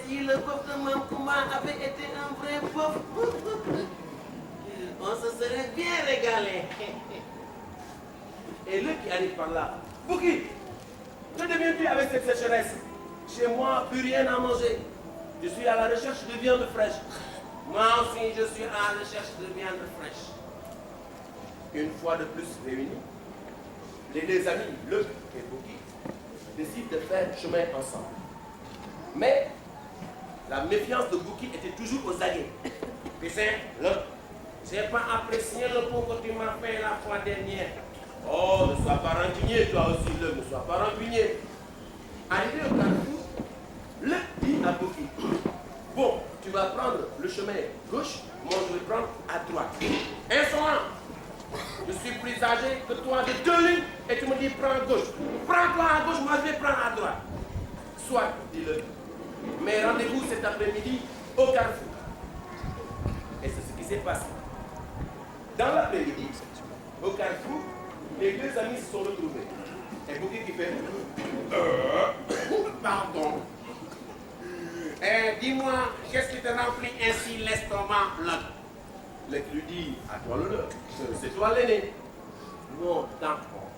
si le coffre de Mamkouma avait été un vrai pauvre, on se serait bien régalé. Et lui qui arrive par là, Bouki, que deviens-tu avec cette sécheresse? Chez moi, plus rien à manger. Je suis à la recherche de viande fraîche. Moi aussi, je suis à la recherche de viande fraîche. Une fois de plus réunis, les deux amis, Luc et Bouki, décident de faire chemin ensemble. Mais la méfiance de Bouki était toujours aux aguets. Puis c'est, Luc, j'ai pas apprécié le pot que tu m'as fait la fois dernière. Oh, ne sois pas rancunier, toi aussi, Luc, ne sois pas rancunier. Arrivé au carrefour, Luc dit à Bouki, bon, tu vas prendre le chemin gauche, moi je vais prendre à droite. Insolent! Je suis plus âgé que toi de 2 lignes et tu me dis prends à gauche. Prends-toi à gauche, moi je vais prendre à droite. Soit, dis-le. Mais rendez-vous cet après-midi au carrefour. Et c'est ce qui s'est passé. Dans l'après-midi, au carrefour, les deux amis se sont retrouvés. Et Bouki qui fait pardon. Dis-moi, qu'est-ce qui te remplit ainsi l'estomac là? Le lui dit, à toi l'honneur, c'est toi l'aîné. Non, d'accord.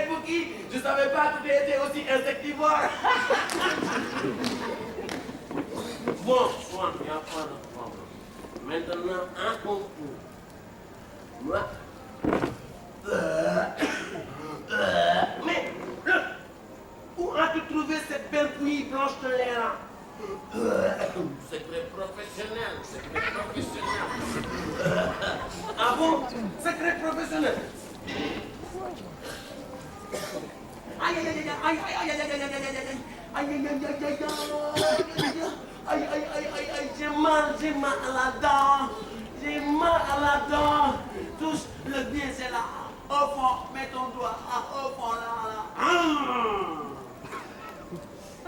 Bouki, je savais pas que tu étais aussi insectivore. Bon, soit, il n'y a pas de problème. Maintenant, un concours. Moi. Mais, où as-tu trouvé cette belle bouillie blanche de l'air là? Secret professionnel, secret professionnel. Ah bon? Secret professionnel. Aïe aïe aïe aïe aïe aïe aïe aïe aïe aïe aïe aïe, j'ai mal à la dent, j'ai mal à la dent. Touche le bien, c'est là. Au fond, mets ton doigt, au fond là.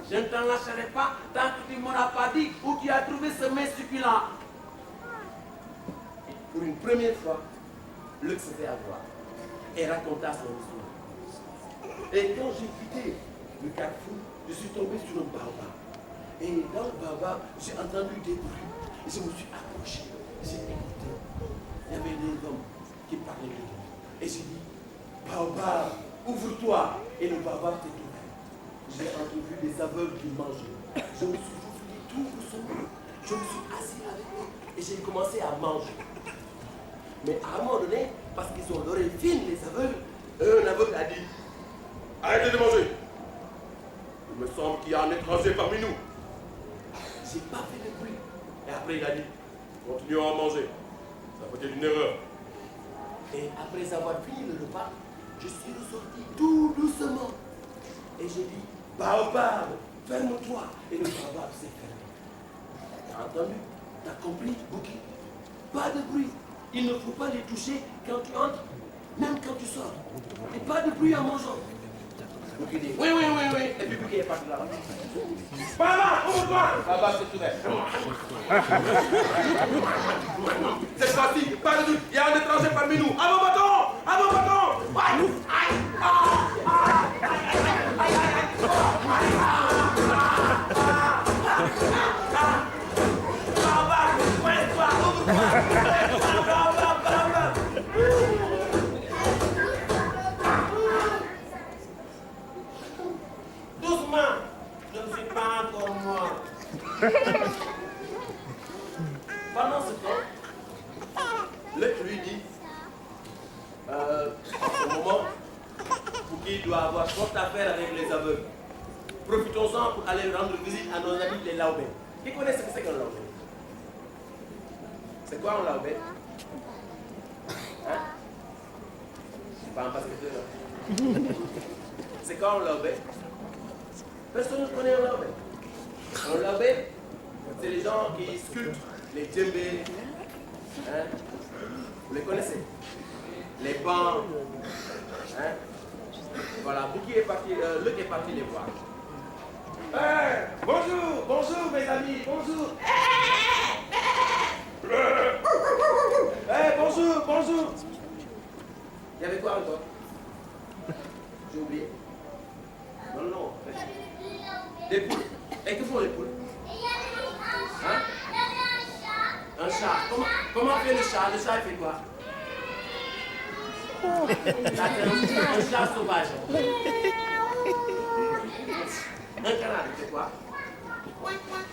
Je ne t'en lâcherai pas tant que tu ne m'auras pas dit où tu as trouvé ce mets succulent. Pour une première fois, Luc se fait avoir et raconta son histoire. Et quand j'ai quitté le carrefour, je suis tombé sur un baobab. Et dans le baobab, j'ai entendu des bruits. Et je me suis approché. J'ai écouté. Il y avait des hommes qui parlaient de nous. Et j'ai dit, baobab, ouvre-toi. Et le baobab s'est ouvert. J'ai entrevu des aveugles qui mangeaient. Je me suis faufilé tout doucement. Je me suis assis avec eux. Et j'ai commencé à manger. Mais à un moment donné, parce qu'ils ont l'oreille fine, les aveugles, un aveugle a dit, arrêtez de manger. Il me semble qu'il y a un étranger parmi nous. J'ai pas fait de bruit. Et après, il a dit, continuons à manger. Ça peut être une erreur. Et après avoir fini le repas, je suis ressorti tout doucement. Et j'ai dit, baobab, ferme-toi. Et le baobab s'est fermé. T'as entendu? T'as compris, Bouki? Pas de bruit. Il ne faut pas les toucher quand tu entres, même quand tu sors. Et pas de bruit en mangeant. Bouki dit, oui. Et puis Bouki est parti là-bas. Baba, ouvre-toi. Baba, c'est tout net. Cette fois-ci, pas de doute, il y a un étranger parmi nous. À vos bâtons. Baba, ouvre-toi. Doucement, je ne suis pas encore mort. Pendant ce temps, Luc lui dit, en ce moment, Bouki doit avoir forte affaire avec les aveugles. Profitons-en pour aller rendre visite à nos amis les Laobé. Qui connaissent ce que c'est qu'un Laobé? C'est quoi un Laobé? Hein? C'est pas un basketteur. C'est quoi un Laobé? Personne ne connaît un Laobé. Un Laobé, c'est les gens qui sculptent les djembés. Hein? Vous les connaissez? Les bancs. Hein? Voilà, Bouki est parti, Luc est parti les voir. Bonjour mes amis, bonjour. Bonjour y avait quoi encore? J'ai oublié. Non, non. Des poules. Et que font les poules? Hein? Un chat. Comment fait le chat? Le chat, il fait quoi? Ça, c'est un chat sauvage. Un canard, il fait quoi?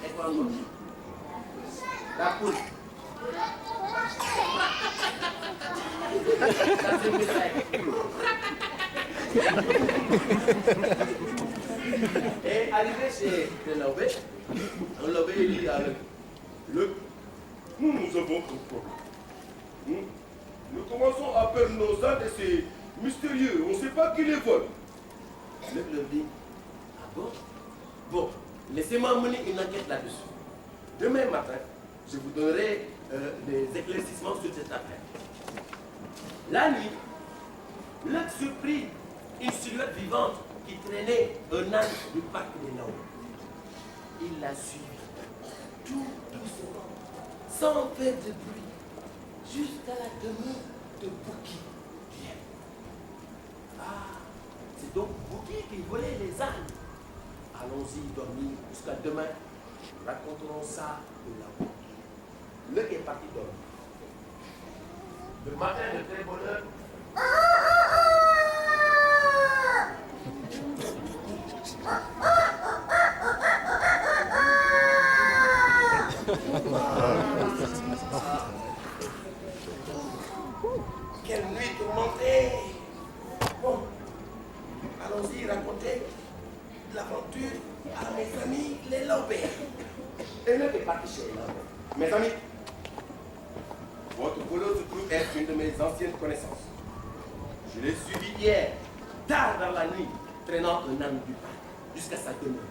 Et quoi encore? La poule. Ça, c'est le message. Et arrivé chez le Laobé, un Laobé il dit à Luc, nous avons un problème. Nous commençons à perdre nos ânes et c'est mystérieux, on ne sait pas qui les vole. Luc leur dit, ah bon? Bon, laissez-moi mener une enquête là-dessus. Demain matin, je vous donnerai des éclaircissements sur cette affaire. La nuit, Luc surprit une silhouette vivante qui traînait un âne du parc des Laobé. Il l'a suivi, tout doucement, sans faire de bruit, jusqu'à la demeure de Bouki. Ah, c'est donc Bouki qui volait les ânes. Allons-y dormir jusqu'à demain. Nous raconterons ça de là-haut. Luc est parti dormir. Le matin, de très bonne heure, quelle nuit tourmentée! Bon, allons-y raconter l'aventure à mes amis les Laobé. Et Luc est parti chez les Laobé. Mes amis, votre voleur se trouve être une de mes anciennes connaissances. Je l'ai suivi hier, tard dans la nuit, traînant un âne du parc jusqu'à sa demeure.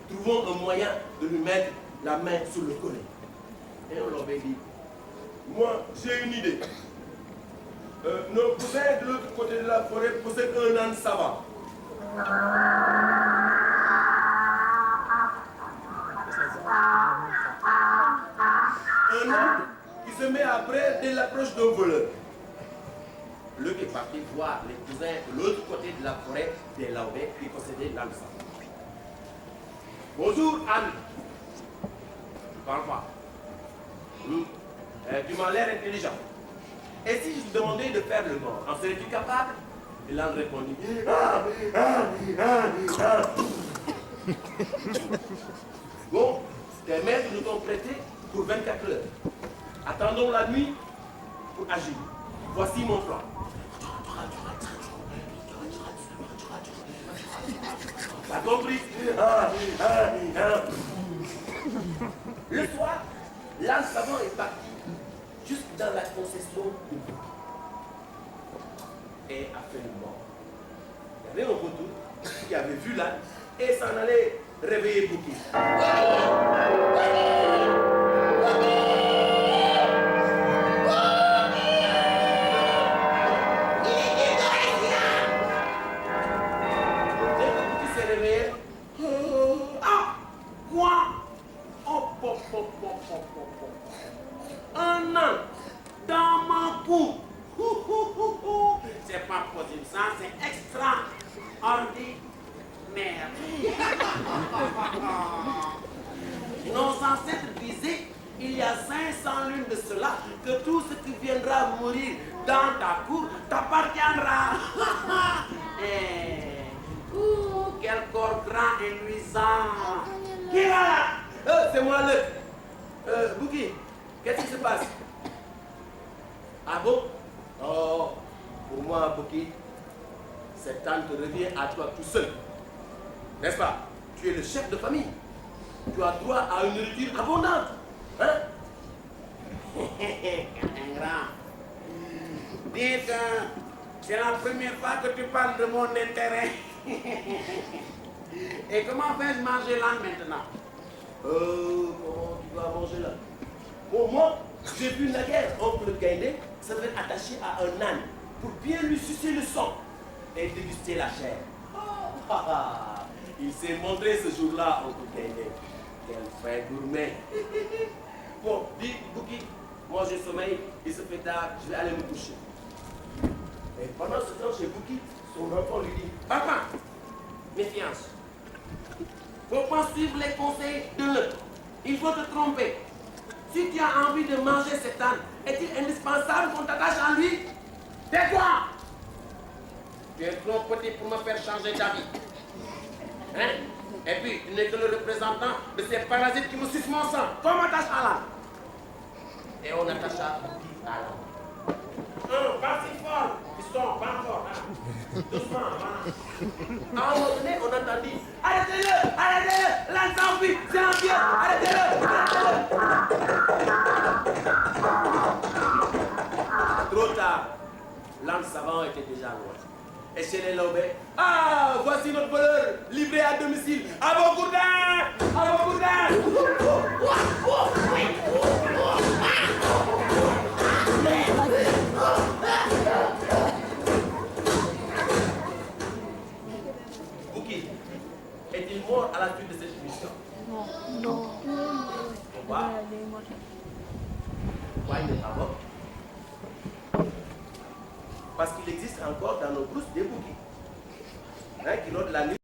Trouvons un moyen de lui mettre la main sur le collet. Et on leur avait dit, moi j'ai une idée. Nos cousins de l'autre côté de la forêt possèdent un âne savant. Un âne qui se met à briller dès l'approche d'un voleur. Luc est parti voir les cousins de l'autre côté de la forêt des Laobé qui possédaient l'âne savant. Bonjour Anne. Tu parles pas. Tu m'as l'air intelligent. Et si je te demandais de faire le mort, en serais-tu capable? Et l'âne répondit. Bon, tes maîtres nous ont prêté pour 24 heures. Attendons la nuit pour agir. Voici mon plan. T'as compris? Le soir, l'âne savant est parti jusque dans la concession de Bouki et a fait le mort. Il y avait un retour qui avait vu l'âne et s'en allait réveiller Bouki. Un an dans ma boue. C'est pas possible, ça c'est extraordinaire. Nos ancêtres disaient, il y a 500 lunes de cela, que tout ce qui viendra mourir dans ta cour t'appartiendra. Quel corps grand et luisant. Qui est là? C'est moi le Bouki. Qu'est-ce qui se passe? Ah bon? Oh, pour moi, Bouki, cette âne te revient à toi tout seul. N'est-ce pas? Tu es le chef de famille. Tu as droit à une nourriture abondante. Hein? Un grand. Dites, c'est la première fois que tu parles de mon intérêt. Et comment vais-je manger l'âne maintenant? Comment tu vas manger l'âne? Pour moi, j'ai vu naguère oncle Gaïndé se faire attacher à un âne pour bien lui sucer le sang et déguster la chair. Il s'est montré ce jour-là, oncle Gaïndé. Quel fin gourmet. Bon, dis, Bouki, moi j'ai sommeil, il se fait tard, je vais aller me coucher. Et pendant ce temps, chez Bouki, son enfant lui dit, papa, méfiance. Faut pas suivre les conseils de l'autre. Il faut te tromper. Si tu as envie de manger cet âne, est-il indispensable qu'on t'attache à lui? Tais-toi! Tu es trop petit pour me faire changer d'avis. Hein? Et puis, tu n'es que le représentant de ces parasites qui me sucent mon sang. Qu'on m'attache à l'âne. Et on attache à Bouki à l'âne. Pas si fort, piston, pas fort. Hein? Doucement, voilà. À un moment donné, on entendit, arrêtez-le, arrêtez-le, l'âne s'enfuit, c'est un vieux, arrêtez-le, arrêtez-le. Trop tard, l'âne savant était déjà loin. Et chez les lobés, ah, voici notre voleur, livré à domicile. À vos gourdins, à vos gourdins. Bouki, est-il mort à la suite de cette mission? Non. Pourquoi? Pourquoi il n'est pas mort? Parce qu'il existe encore dans nos brousses des bouquets. Hein, qui rôdent la nuit